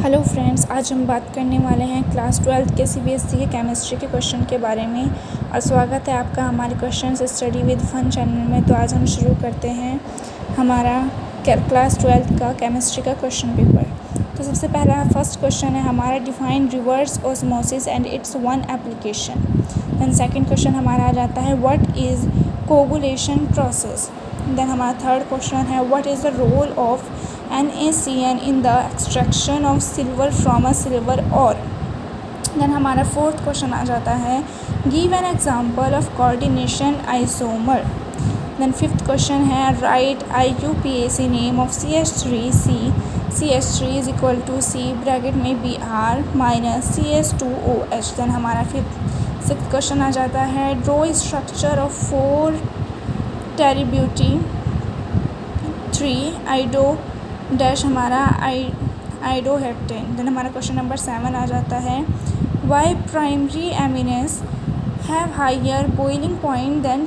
Hello friends, आज हम बात करने वाले हैं क्लास 12 के सीबीएसई के केमिस्ट्री के क्वेश्चन के बारे में। और स्वागत है आपका हमारे question study with fun channel में। तो आज हम शुरू करते हैं हमारा क्लास 12 का केमिस्ट्री का क्वेश्चन पेपर। तो सबसे पहला फर्स्ट क्वेश्चन है हमारा, define reverse osmosis and its one application. Then second question हमारा आ जाता है, what is coagulation process. Then हमारा थर्ड क्वेश्चन है, what is the role of NaCN in the extraction of silver from a silver ore। Then हमारा fourth question आ जाता है, give an example of coordination isomer. Then fifth question है, write IUPAC name of CH3C। CH3 is equal to C bracket में Br minus CS2OH। Then हमारा sixth question आ जाता है, draw structure of 4 tertbutyl 3 iodo dash हमारा iodoheptane. Then हमारा question number 7 आ जाता है, why primary amines have higher boiling point than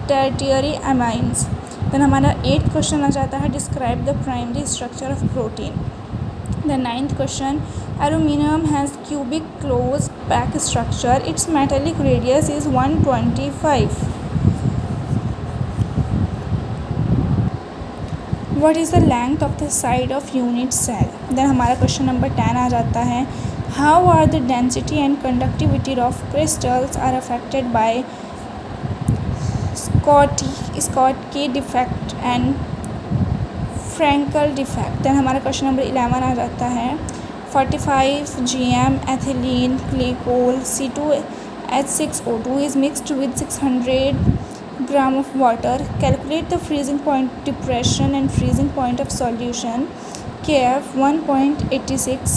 tertiary amines. Then हमारा 8th क्वेश्चन आ जाता है, describe the primary structure of protein. Then 9th question, aluminium has cubic close pack structure, its metallic radius is 125। What is the length of the side of unit cell? Then हमारा question number 10 आ जाता है, how are the density and conductivity of crystals are affected by Schottky defect and Frankel defect। then हमारा question number 11 आ जाता है, 45 gm ethylene glycol C2H6O2 is mixed with 600 gram of water, calculate the freezing point depression and freezing point of solution Kf 1.86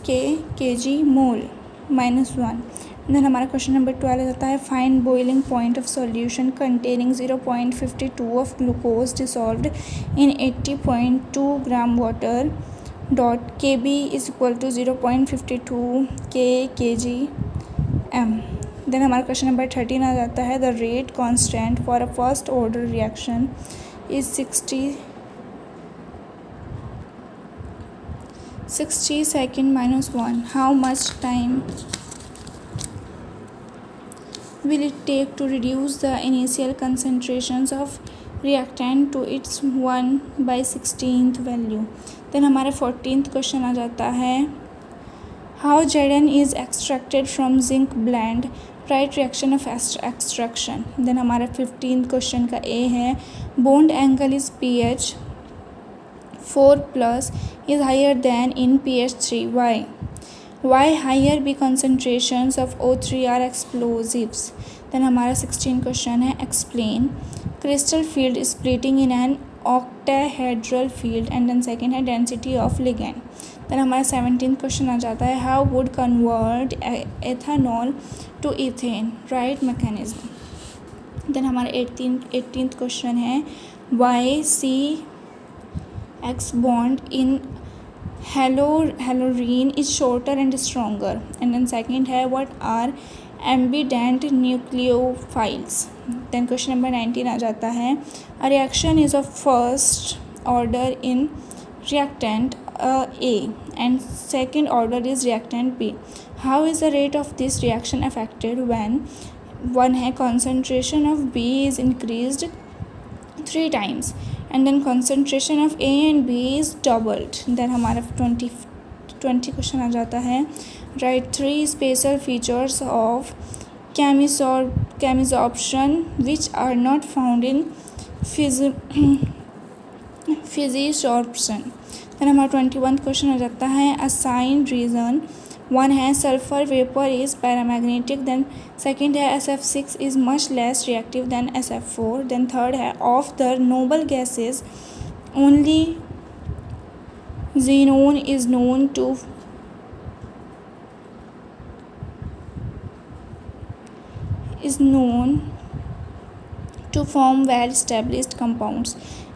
kg mole -1। Then हमारा question number 12 आ जाता है, find boiling point of solution containing 0.52 of glucose dissolved in 80.2 gram water dot Kb is equal to 0.52 kg m। Then हमारा question number 13 आ जाता है, the rate constant for a first order reaction is 60 second -1। How much time will it take to reduce the initial concentrations of reactant to its 1/16th value। Then हमारा 14th question आ जाता है, how Zn is extracted from zinc blend, write reaction of extraction। Then हमारा 15th question का A है, bond angle is pH 4+ is higher than in pH 3, why higher B concentrations of O3 are explosives। Then हमारा 16 question है, explain crystal field splitting in an octahedral field. And then second है, density of ligand. Then हमारा 17th question आ जाता है, how would convert ethanol to ethane, write mechanism. Then हमारा 18th question है, why CX bond in haloarene is shorter and stronger. And then second है, what are ambident nucleophiles. Then question number 19 आ जाता है, a reaction is of first order in reactant A and second order is reactant B. How is the rate of this reaction affected when one है concentration of B is increased 3 times and then concentration of A and B is doubled। then हमारा 20 question आ जाता है, write 3 special features of chemisorption which are not found in physisorption। then हमारा 21 question आ जाता है, assign reason। 1 है, sulphur vapour is paramagnetic. Then second है, SF6 is much less reactive than SF4। Then third है, of the noble gases only xenon is known to form well established compounds।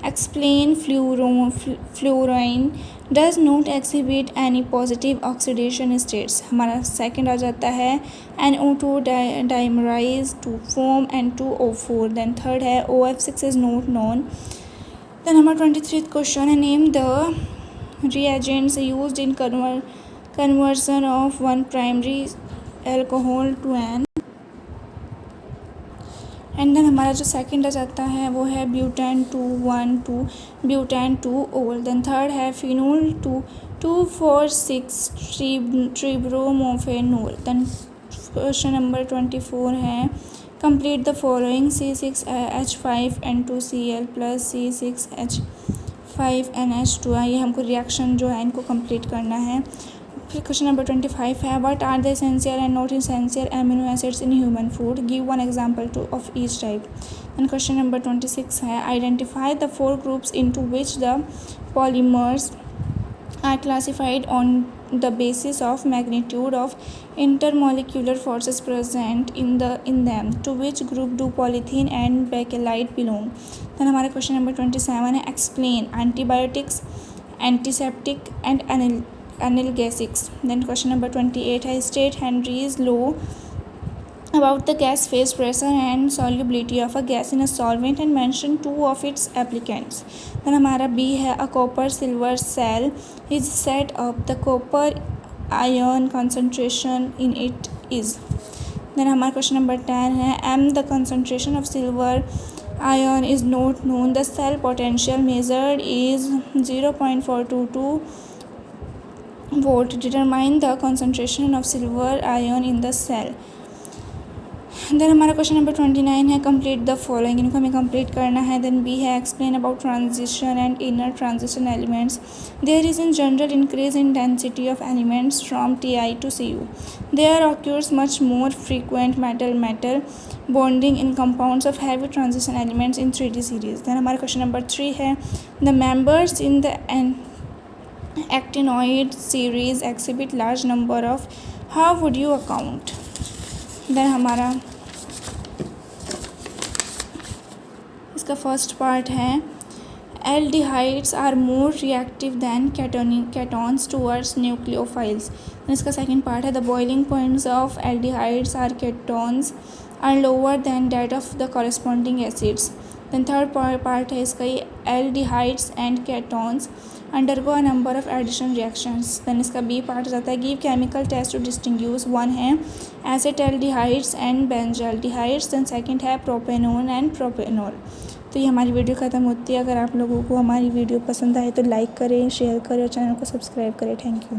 explain fluorine does not exhibit any positive oxidation states। हमारा second आ जाता है, NO2 dimerized to form N2O4। then third है, OF6 is not known Then number 23 question है, name the reagents used in conversion of one primary alcohol to an, and then हमारा जो second आ जाता है वो है butane 2,1,2 butane 2-ol। Then third है phenol 2,2,4,6 tribromophenol. Then question number 24 है, complete the following C6H5N2Cl plus C6H5NH2। ये हमको रिएक्शन जो है इनको कंप्लीट करना है। फिर क्वेश्चन नंबर 25 है, what are the essential and not essential amino acids in human food, give one example two of each type. And question number 26 है, identify the 4 groups into which the polymers are classified on the basis of magnitude of intermolecular forces present in them, to which group do polythene and bakelite belong। then हमारा question number 27 है, explain antibiotics, antiseptic and analgesics। then question number 28 है, state Henry's law about the gas phase pressure and solubility of a gas in a solvent and mention 2 of its applicants। then हमारा B है, a copper silver cell is set up, the copper ion concentration in it is। then हमारा question number 10 है, M the concentration of silver ion is not known, the cell potential measured is 0.422 volt, determine the concentration of silver ion in the cell। Then हमारा question number 29 है, complete the following, इनको हमें complete करना है। Then B है, explain about transition and inner transition elements, there is in general increase in density of elements from Ti to Cu, there occurs much more frequent metal bonding in compounds of heavy transition elements in 3D series. Then हमारा question number 3 है, the members in the actinoid series exhibit large number of, how would you account। Then हमारा इसका first part है, aldehydes are more reactive than ketones towards nucleophiles. इसका second part है, the boiling points of aldehydes are ketones are lower than that of the corresponding acids. Then third part है इसका, ये aldehydes and ketones undergo a number of addition reactions. Then इसका B part जाता है, give chemical test to distinguish, one है acetaldehydes and benzaldehydes. Then second है propanone and propanol. तो ये हमारी वीडियो ख़त्म होती है। अगर आप लोगों को हमारी वीडियो पसंद आए तो लाइक करें, शेयर करें और चैनल को सब्सक्राइब करें। Thank you.